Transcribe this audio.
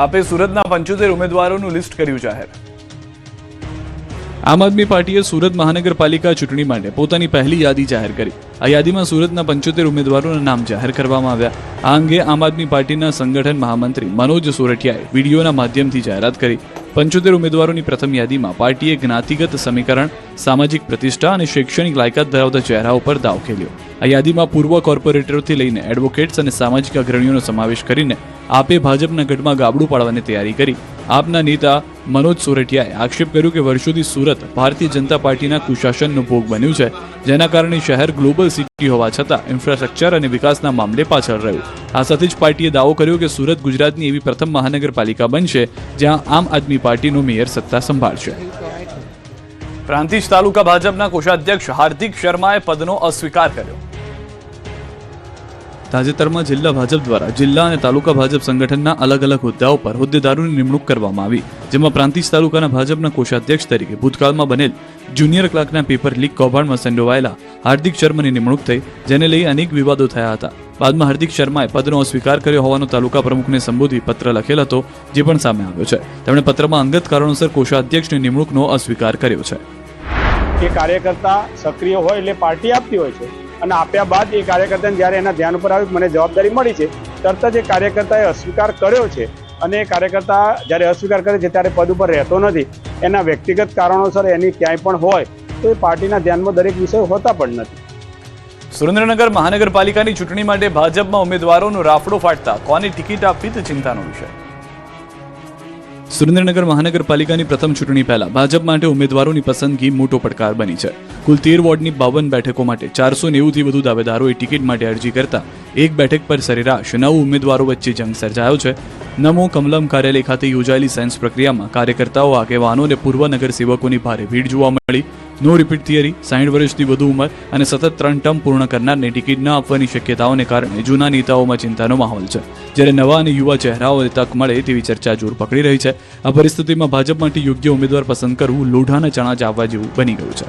આપે સુરતના 75 ઉમેદવારોનું લિસ્ટ કર્યું જાહેર। આમ આદમી પાર્ટીએ સુરત મહાનગરપાલિકા ચૂંટણી માટે પોતાની પહેલી યાદી જાહેર કરી। આ યાદીમાં સુરતના 75 ઉમેદવારોના નામ જાહેર કરવામાં આવ્યા। આ અંગે આમ આદમી પાર્ટીના સંગઠન મહામંત્રી મનોજ સોરઠિયાએ વિડીયોના માધ્યમથી જાહેરાત કરી। 75 ઉમેદવારોની પ્રથમ યાદીમાં પાર્ટીએ જ્ઞાતિગત સમીકરણ, સામાજિક પ્રતિષ્ઠા અને શૈક્ષણિક લાયકાત ધરાવતા ચહેરાઓ પર દાવ ખેલ્યો। આ યાદીમાં પૂર્વ કોર્પોરેટરોથી લઈને એડવોકેટ્સ અને સામાજિક અગ્રણીઓનો સમાવેશ કરીને આપે ભાજપના ગઢમાં ગાબડું પાડવાની તૈયારી કરી। આપના નેતા મનોજ સોરઠિયાએ આક્ષેપ કર્યો કે વર્ષોથી સુરત ભારતીય જનતા પાર્ટીના કુશાસનનો ભોગ બન્યું છે, જેના કારણે શહેર ગ્લોબલ સિટી હોવા છતાં ઇન્ફ્રાસ્ટ્રક્ચર અને વિકાસના મામલે પાછળ રહ્યું। આ સાથે જ પાર્ટીએ દાવો કર્યો કે સુરત ગુજરાતની એવી પ્રથમ મહાનગરપાલિકા બનશે જ્યાં આમ આદમી પાર્ટીનો મેયર સત્તા સંભાળશે। પ્રાંતિજ તાલુકા ભાજપના કોષાધ્યક્ષ હાર્દિક શર્માએ પદનો અસ્વીકાર કર્યો। તાજેતરમાં જિલ્લા ભાજપ દ્વારા જિલ્લા અને તાલુકા ભાજપ સંગઠનના અલગ અલગ હોદ્દાઓ પર હોદ્દેદારોની નિમણૂક કરવામાં આવી, જેમાં પ્રાંતિજ તાલુકાના ભાજપના કોષાધ્યક્ષ તરીકે ભૂતકાળમાં બનેલ જુનિયર ક્લાર્કના પેપર લીક કૌભાંડમાં સંડોવાયેલા હાર્દિક શર્માની નિમણૂક થઈ, જેને લઈ અનેક વિવાદો થયા હતા। બાદમાં હાર્દિક શર્માએ પદનો અસ્વીકાર કર્યો હોવાનો તાલુકા પ્રમુખને સંબોધી પત્ર લખેલ હતો, જે પણ સામે આવ્યો છે। તેમણે પત્રમાં અંગત કારણોસર કોષાધ્યક્ષની નિમણૂકનો અસ્વીકાર કર્યો છે। એ કાર્યકર્તા સક્રિય હોય એટલે પાર્ટી આપતી હોય છે, અને આપ્યા બાદ એ કાર્યકર્તાને જ્યારે એના ધ્યાન ઉપર આવ્યું મને જવાબદારી મળી છે, તરત જ એ કાર્યકર્તાએ અસ્વીકાર કર્યો છે। અને એ કાર્યકર્તા જ્યારે અસ્વીકાર કરે છે ત્યારે પદ ઉપર રહેતો નથી। એના વ્યક્તિગત કારણોસર એની ક્યાંય પણ હોય તો એ પાર્ટીના ધ્યાનમાં દરેક વિષય હોતા પણ નથી। સુરેન્દ્રનગર મહાનગરપાલિકાની ચૂંટણી માટે ભાજપમાં ઉમેદવારોનો રાફડો ફાટતા કોની ટિકિટ આપવી તે ચિંતાનો વિષય। સુરેન્દ્રનગર મહાનગરપાલિકાની પ્રથમ ચૂંટણી પહેલા ભાજપ માટે ઉમેદવારોની પસંદગી મોટો પડકાર બની છે। કુલ 13 વોર્ડની 52 બેઠકો માટે 490થી વધુ દાવેદારોએ ટિકિટ માટે અરજી કરતા એક બેઠક પર સરેરાશ 9 ઉમેદવારો વચ્ચે જંગ સર્જાયો છે। નમો કમલમ કાર્યાલય ખાતે યોજાયેલી સાયન્સ પ્રક્રિયામાં કાર્યકર્તાઓ, આગેવાનો અને પૂર્વ નગરસેવકોની ભારે ભીડ જોવા મળી। નો રિપીટ થિયરી, 60 વર્ષથી વધુ ઉંમર અને સતત 3 ટર્મ પૂર્ણ કરનારને ટિકિટ ન આપવાની શક્યતાઓને કારણે જૂના નેતાઓમાં ચિંતાનો માહોલ છે, જ્યારે નવા અને યુવા ચહેરાઓને તક મળે તેવી ચર્ચા જોર પકડી રહી છે। આ પરિસ્થિતિમાં ભાજપ માટે યોગ્ય ઉમેદવાર પસંદ કરવું લોઢાના ચણા ચાવવા જેવું બની ગયું છે।